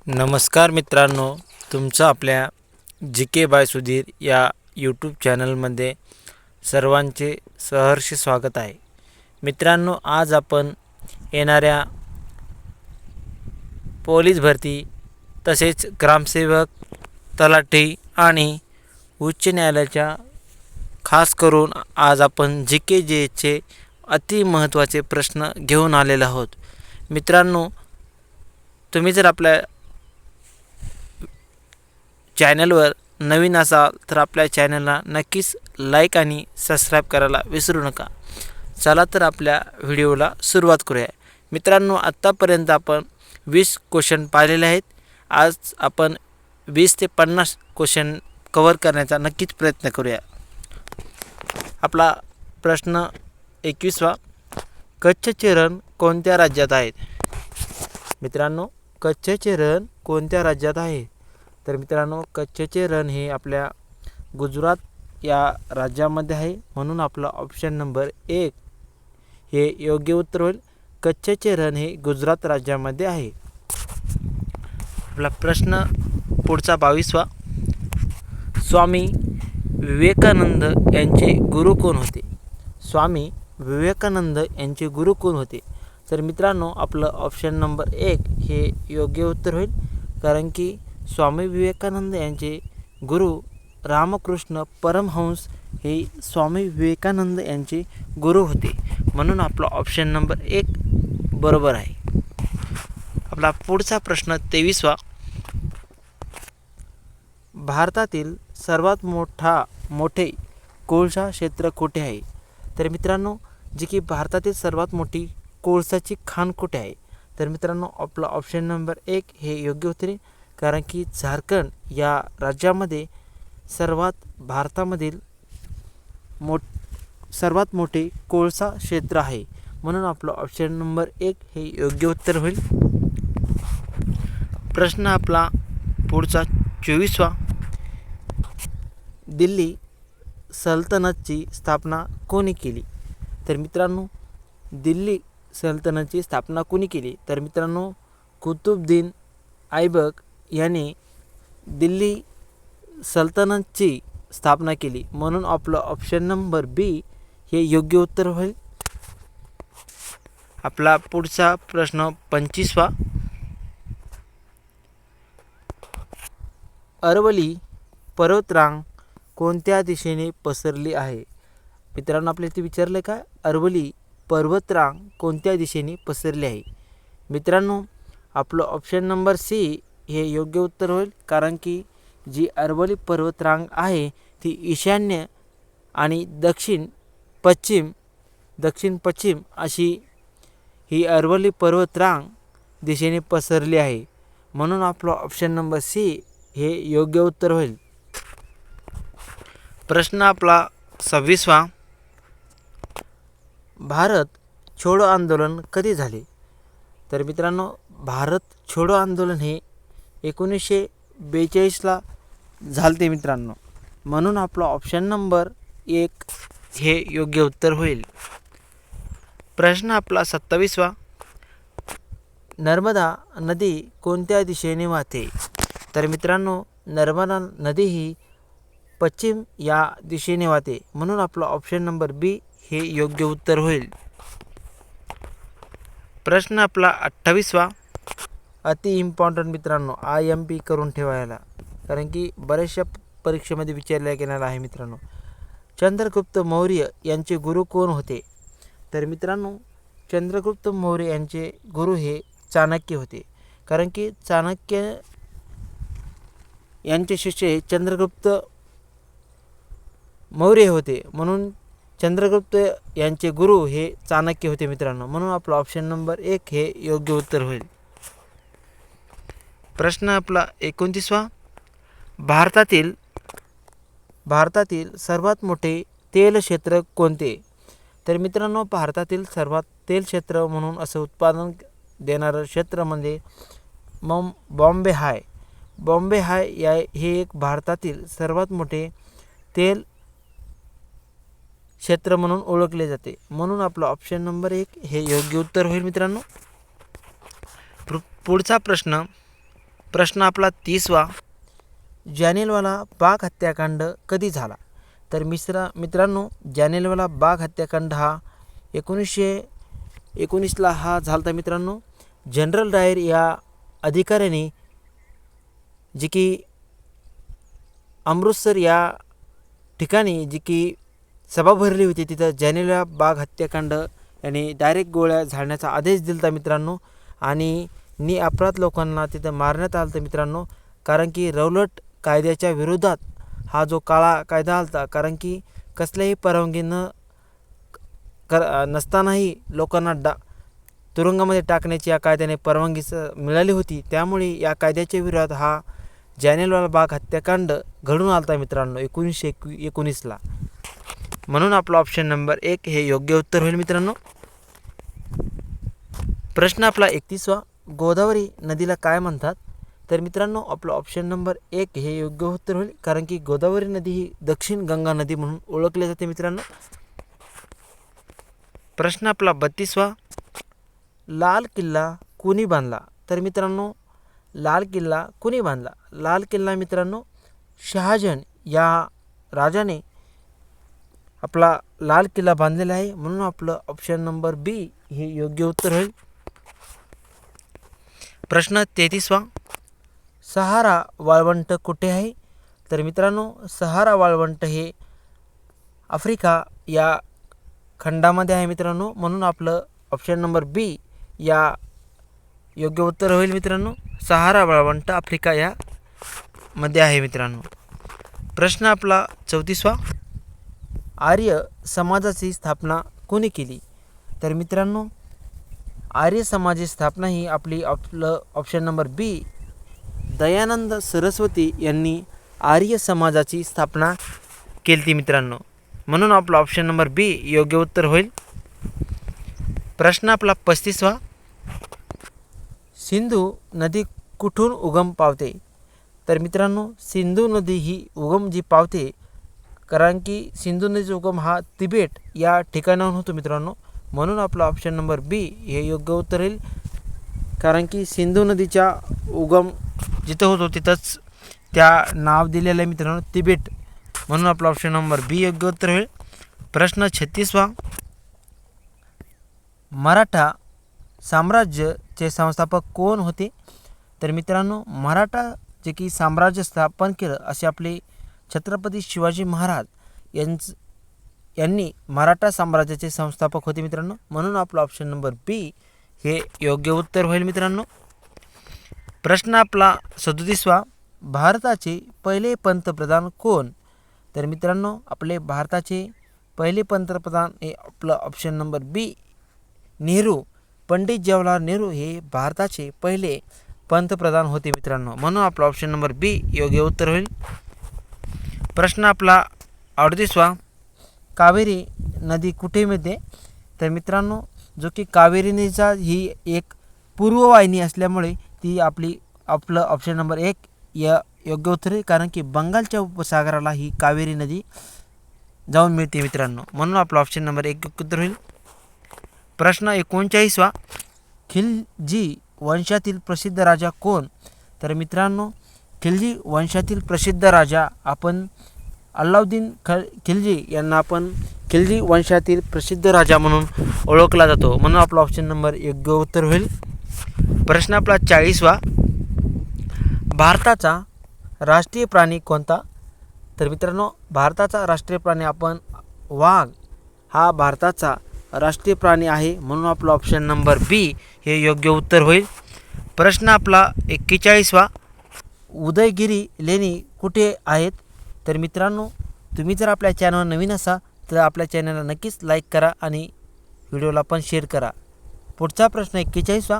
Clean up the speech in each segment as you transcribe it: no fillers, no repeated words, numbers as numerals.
नमस्कार मित्रांनो, तुमचं आपल्या जी के बाय सुधीर या यूट्यूब चॅनलमध्ये सर्वांचे सहर्ष स्वागत आहे. मित्रांनो, आज आपण येणाऱ्या पोलीस भरती तसेच ग्रामसेवक, तलाठी आणि उच्च न्यायालयाच्या खास करून आज आपण जी के जेचे अति महत्त्वाचे प्रश्न घेऊन आलेलो आहोत. मित्रांनो, तुम्ही जर आपल्या चॅनलवर नवीन असाल तर आपल्या चॅनलला नक्कीच लाईक आणि सबस्क्राईब करायला विसरू नका. चला तर आपल्या व्हिडिओला सुरुवात करूया. मित्रांनो, आत्तापर्यंत आपण 20 क्वेश्चन पाहिलेले आहेत. आज आपण 20 ते 50 क्वेश्चन कव्हर करण्याचा नक्कीच प्रयत्न करूया. आपला प्रश्न 21वा, कच्छचे रण कोणत्या राज्यात आहेत? मित्रांनो, कच्छचे रण कोणत्या राज्यात आहे? तर मित्रांनो, कच्छचे रण हे आपल्या गुजरात या राज्यामध्ये आहे, म्हणून आपला ऑप्शन नंबर 1 हे योग्य उत्तर होईल. कच्छचे रण हे गुजरात राज्यामध्ये आहे. आपला प्रश्न पुढचा 22वा, स्वामी विवेकानंद यांचे गुरु कोण होते? स्वामी विवेकानंद यांचे गुरु कोण होते? तर मित्रांनो, आपलं ऑप्शन नंबर 1 हे योग्य उत्तर होईल, कारण की स्वामी विवेकानंद यांचे गुरु रामकृष्ण परमहंस हे स्वामी विवेकानंद यांचे गुरु होते, म्हणून आपला ऑप्शन नंबर 1 बरोबर आहे. आपला पुढचा प्रश्न 23वा, भारतातील सर्वात मोठे कोळसा क्षेत्र कुठे आहे? तर मित्रांनो, जे की भारतातील सर्वात मोठी कोळसाची खाण कुठे आहे? तर मित्रांनो, आपला ऑप्शन नंबर 1 हे योग्य उत्तर आहे, कारण की झारखंड या राज्यामध्ये भारतामधील सर्वात मोठे कोळसा क्षेत्र आहे, म्हणून आपलं ऑप्शन नंबर 1 हे योग्य उत्तर होईल. प्रश्न आपला पुढचा 24वा, दिल्ली सल्तनतची स्थापना कोणी केली? तर मित्रांनो, दिल्ली सल्तनतची स्थापना कोणी केली? तर मित्रांनो, कुतुबुद्दीन ऐबक याने दिल्ली सल्तनतची स्थापना केली, म्हणून आपलं ऑप्शन नंबर बी हे योग्य उत्तर होईल. आपला पुढचा प्रश्न 25वा, अरवली पर्वतरांग कोणत्या दिशेने पसरली आहे? मित्रांनो, आपल्या इथे विचारलं का, अरवली पर्वतरांग कोणत्या दिशेने पसरली आहे? मित्रांनो, आपलं ऑप्शन नंबर सी हे योग्य उत्तर होईल, कारण की जी अरवली पर्वतरांग आहे ती ईशान्य आणि दक्षिण पश्चिम अशी ही अरवली पर्वतरांग दिशेने पसरली आहे, म्हणून आपलं ऑप्शन नंबर सी हे योग्य उत्तर होईल. प्रश्न आपला 26वा, भारत छोडो आंदोलन कधी झाले? तर मित्रांनो, भारत छोडो आंदोलन हे 1942ला झालते मित्रांनो, म्हणून आपला ऑप्शन नंबर 1 हे योग्य उत्तर होईल. प्रश्न आपला 27वा, नर्मदा नदी कोणत्या दिशेने वाहते? तर मित्रांनो, नर्मदा नदी ही पश्चिम या दिशेने वाहते, म्हणून आपला ऑप्शन नंबर बी हे योग्य उत्तर होईल. प्रश्न आपला 28वा, अति इम्पॉर्टंट मित्रांनो, IMP करून ठेवायला, कारण की बऱ्याचशा परीक्षेमध्ये विचारल्या गेलेला आहे. मित्रांनो, चंद्रगुप्त मौर्य यांचे गुरु कोण होते? तर मित्रांनो, चंद्रगुप्त मौर्य यांचे गुरु हे चाणक्य होते, कारण की चाणक्य यांचे शिष्य चंद्रगुप्त मौर्य होते, म्हणून चंद्रगुप्त यांचे गुरु हे चाणक्य होते मित्रांनो, म्हणून आपला ऑप्शन नंबर 1 हे योग्य उत्तर होईल. प्रश्न आपला 29वा, भारतातील सर्वात मोठे तेल क्षेत्र कोणते? तर मित्रांनो, भारतातील सर्वात तेल क्षेत्र म्हणून असं उत्पादन देणारं क्षेत्र म्हणजे बॉम्बे हे एक भारतातील सर्वात मोठे तेल क्षेत्र म्हणून ओळखले जाते, म्हणून आपलं ऑप्शन नंबर 1 हे योग्य उत्तर होईल मित्रांनो. पुढचा प्रश्न प्रश्न आपला 30वा, जालियनवाला बाग हत्याकांड कधी झाला? तर मित्रांनो, जालियनवाला बाग हत्याकांड हा 1919ला हा झाला मित्रांनो. जनरल डायर या अधिकाऱ्याने जे की अमृतसर या ठिकाणी जी की सभा भरली होती, तिथं जालियनवाला बाग हत्याकांड याने डायरेक्ट गोळ्या झाडण्याचा आदेश दिला मित्रांनो. आणि निअपराध लोकांना तिथं मारण्यात आलं मित्रांनो. कारण की रौलट कायद्याच्या विरोधात हा जो काळा कायदा आलता, कारण की कसल्याही परवानगी नसतानाही लोकांना तुरुंगामध्ये टाकण्याची या कायद्याने परवानगी मिळाली होती. त्यामुळे या कायद्याच्या विरोधात हा जालियनवाला बाग हत्याकांड घडून आलता मित्रांनो 1919ला. म्हणून आपला ऑप्शन नंबर 1 हे योग्य उत्तर होईल मित्रांनो. प्रश्न आपला 31वा, गोदावरी नदीला काय म्हणतात? तर मित्रांनो, आपलं ऑप्शन नंबर 1 हे योग्य उत्तर होईल. कारण की गोदावरी नदी ही दक्षिण गंगा नदी म्हणून ओळखली जाते मित्रांनो. प्रश्न आपला 32वा, लाल किल्ला कोणी बांधला? तर मित्रांनो, लाल किल्ला कोणी बांधला? लाल किल्ला मित्रांनो शहाजहान या राजाने आपला लाल किल्ला बांधलेला आहे. म्हणून आपलं ऑप्शन नंबर बी हे योग्य उत्तर होईल. प्रश्न 33वा, सहारा वाळवंट कुठे आहे? तर मित्रांनो, सहारा वाळवंट हे आफ्रिका या खंडामध्ये आहे मित्रांनो. म्हणून आपलं ऑप्शन नंबर बी या योग्य उत्तर होईल मित्रांनो. सहारा वाळवंट आफ्रिका या मध्ये आहे मित्रांनो. प्रश्न आपला 34वा, आर्य समाजाची स्थापना कोणी केली? तर मित्रांनो, आर्य समाजाची स्थापना ही आपलं ऑप्शन नंबर बी दयानंद सरस्वती यांनी आर्य समाजाची स्थापना केली ती मित्रांनो. म्हणून आपला ऑप्शन नंबर बी योग्य उत्तर होईल. प्रश्न आपला 35वा, सिंधू नदी कुठून उगम पावते? तर मित्रांनो, सिंधू नदी ही उगम जी पावते, कारण की सिंधू नदीचा उगम हा तिबेट या ठिकाणाहून होतो मित्रांनो. म्हणून आपला ऑप्शन नंबर बी हे योग्य उत्तर येईल. कारण की सिंधू नदीचा उगम जिथं होतो तिथंच त्या नाव दिलेलं आहे मित्रांनो, तिबेट. म्हणून आपला ऑप्शन नंबर बी योग्य उत्तर होईल. प्रश्न 36वा, मराठा साम्राज्याचे संस्थापक कोण होते? तर मित्रांनो, मराठा जे की साम्राज्य स्थापन केलं असे आपले छत्रपती शिवाजी महाराज यांनी मराठा साम्राज्याचे संस्थापक होते मित्रांनो. म्हणून आपलं ऑप्शन नंबर बी हे योग्य उत्तर होईल मित्रांनो. प्रश्न आपला 37वा, भारताचे पहिले पंतप्रधान कोण? तर मित्रांनो, आपले भारताचे पहिले पंतप्रधान हे आपलं ऑप्शन नंबर बी नेहरू, पंडित जवाहरलाल नेहरू हे भारताचे पहिले पंतप्रधान होते मित्रांनो. म्हणून आपला ऑप्शन नंबर बी योग्य उत्तर होईल. प्रश्न आपला 38वा, कावेरी नदी कुठे मिळते? तर मित्रांनो, जो की कावेरी नदीचा ही एक पूर्ववाहिनी असल्यामुळे ती आपलं ऑप्शन नंबर 1 या योग्य उत्तर आहे. कारण की बंगालच्या उपसागराला ही कावेरी नदी जाऊन मिळते मित्रांनो. म्हणून आपलं ऑप्शन नंबर 1 योग्य उत्तर होईल. प्रश्न 39वा, खिलजी वंशातील प्रसिद्ध राजा कोण? तर मित्रांनो, खिलजी वंशातील प्रसिद्ध राजा आपण अल्लाउद्दीन खिलजी यांना आपण खिलजी वंशातील प्रसिद्ध राजा म्हणून ओळखला जातो. म्हणून आपला ऑप्शन नंबर योग्य उत्तर होईल. प्रश्न आपला 40वा, भारताचा राष्ट्रीय प्राणी कोणता? तर मित्रांनो, भारताचा राष्ट्रीय प्राणी आपण वाघ हा भारताचा राष्ट्रीय प्राणी आहे. म्हणून आपला ऑप्शन नंबर बी हे योग्य उत्तर होईल. प्रश्न आपला 41वा, उदयगिरी लेणी कुठे आहेत? तर मित्रांनो, तुम्ही जर आपल्या चॅनलवर नवीन असाल तर आपल्या चॅनलला नक्कीच लाईक करा आणि व्हिडिओला पण शेअर करा. पुढचा प्रश्न 41वा,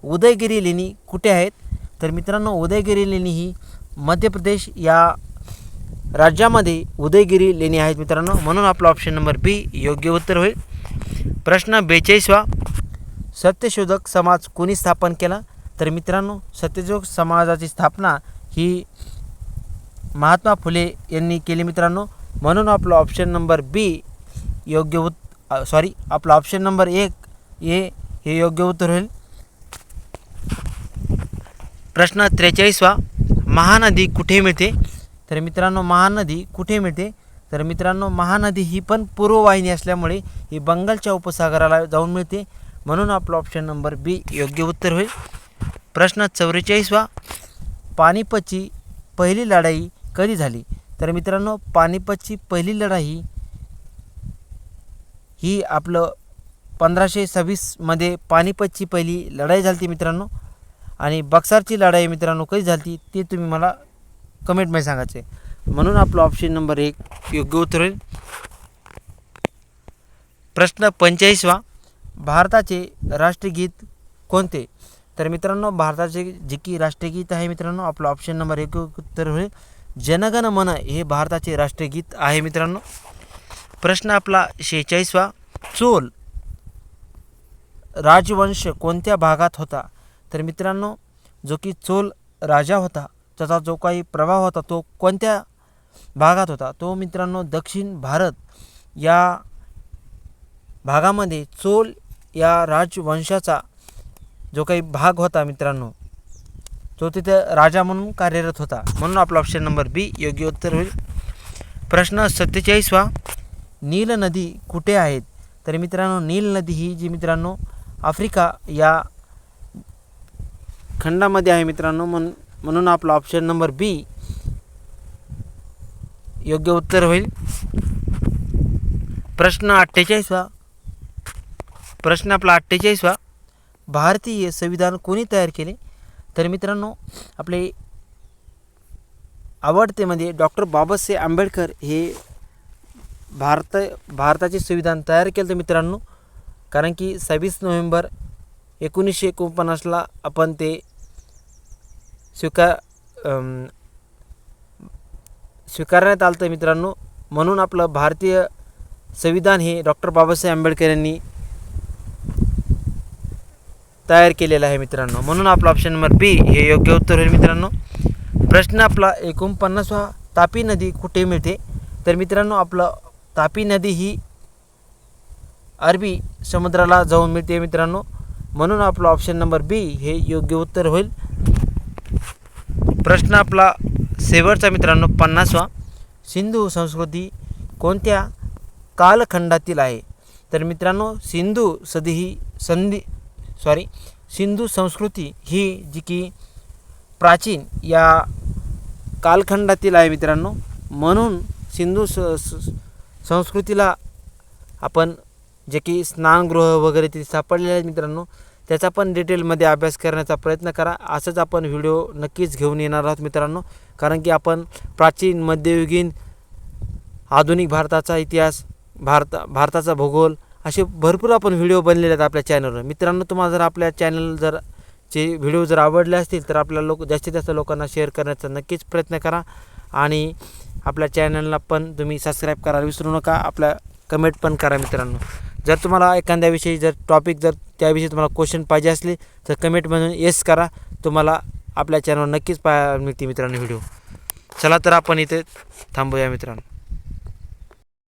उदयगिरी लेणी कुठे आहेत? तर मित्रांनो, उदयगिरी लेणी ही मध्य प्रदेश या राज्यामध्ये उदयगिरी लेणी आहेत मित्रांनो. म्हणून आपला ऑप्शन नंबर बी योग्य उत्तर होईल. प्रश्न 42वा, सत्यशोधक समाज कोणी स्थापन केला? तर मित्रांनो, सत्यशोधक समाजाची स्थापना ही महात्मा फुले यांनी केली मित्रांनो. म्हणून आपलं ऑप्शन नंबर बी योग्य आपला ऑप्शन नंबर 1 हे योग्य उत्तर होईल. प्रश्न 43वा, महानदी कुठे मिळते? तर मित्रांनो महानदी कुठे मिळते? तर मित्रांनो महानदी ही पण पूर्व वाहिनी असल्यामुळे ही बंगालच्या उपसागराला जाऊन मिळते, म्हणून आपला ऑप्शन नंबर बी योग्य उत्तर होईल. प्रश्न 44वा, पानिपतची पहिली लढाई कधी झाली? तर मित्रांनो पानिपतची पहिली लढाई ही आपलं 1526मध्ये पानिपतची पहिली लढाई झाली ती मित्रांनो. आणि बक्सरची लढाई मित्रांनो कधी झाली ते तुम्ही मला कमेंटमध्ये सांगायचे, म्हणून आपलं ऑप्शन नंबर 1 योग्य उत्तर होईल. प्रश्न 45वा, भारताचे राष्ट्रगीत कोणते? तर मित्रांनो भारताचे जे की राष्ट्रगीत आहे मित्रांनो आपलं ऑप्शन नंबर 1 उत्तर होईल. जनगण मन हे भारताचे राष्ट्रगीत आहे मित्रांनो. प्रश्न आपला 46वा, चोल राजवंश कोणत्या भागात होता? तर मित्रांनो जो की चोल राजा होता त्याचा जो काही प्रभाव होता तो कोणत्या भागात होता? तो मित्रांनो दक्षिण भारत या भागामध्ये चोल या राजवंशाचा जो काही भाग होता मित्रांनो तो तिथे राजा म्हणून कार्यरत होता, म्हणून आपला ऑप्शन नंबर बी योग्य उत्तर होईल. प्रश्न 47वा, नील नदी कुठे आहेत? तर मित्रांनो नील नदी ही जी मित्रांनो आफ्रिका या खंडामध्ये आहे मित्रांनो, म्हणून आपला ऑप्शन नंबर बी योग्य उत्तर होईल. प्रश्न आपला 48वा, भारतीय संविधान कोणी तयार केले? तर मित्रांनो आपले आवडतेमध्ये डॉक्टर बाबासाहेब आंबेडकर हे भारताचे संविधान तयार केलं तर मित्रांनो, कारण की 26 नोव्हेंबर 1949ला आपण ते स्वीकारण्यात आलं तर मित्रांनो, म्हणून आपलं भारतीय संविधान हे डॉक्टर बाबासाहेब आंबेडकर यांनी तयार केलेलं आहे मित्रांनो, म्हणून आपला ऑप्शन नंबर बी हे योग्य उत्तर होईल मित्रांनो. प्रश्न आपला 49वा, तापी नदी कुठे मिळते? तर मित्रांनो आपलं तापी नदी ही अरबी समुद्राला जाऊन मिळते मित्रांनो, म्हणून आपला ऑप्शन नंबर बी हे योग्य उत्तर होईल. प्रश्न आपला शेवटचा मित्रांनो 50वा, सिंधू संस्कृती कोणत्या कालखंडातील आहे? तर मित्रांनो सिंधू संस्कृती ही जी की प्राचीन या कालखंडातील आहे मित्रांनो, म्हणून सिंधू संस्कृतीला आपण जे की स्नानगृह वगैरे ते सापडलेले आहेत मित्रांनो त्याचा पण डिटेलमध्ये अभ्यास करण्याचा प्रयत्न करा. असंच आपण व्हिडिओ नक्कीच घेऊन येणार आहोत मित्रांनो, कारण की आपण प्राचीन, मध्ययुगीन, आधुनिक भारताचा इतिहास, भारताचा भूगोल असे भरपूर आपण व्हिडिओ बनलेले आहेत आपल्या चॅनलवर मित्रांनो. तुम्हाला जर आपल्या चे व्हिडिओ जर आवडले असतील तर आपल्या जास्तीत जास्त लोकांना शेअर करण्याचा नक्कीच प्रयत्न करा आणि आपल्या चॅनलला पण तुम्ही सबस्क्राईब करायला विसरू नका. आपल्या कमेंट पण करा मित्रांनो. जर तुम्हाला एखाद्याविषयी जर टॉपिक जर त्याविषयी तुम्हाला क्वेश्चन पाहिजे असले तर कमेंटमधून येस करा, तुम्हाला आपल्या चॅनलवर नक्कीच पाहायला मिळते मित्रांनो व्हिडिओ. चला तर आपण इथे थांबूया मित्रांनो.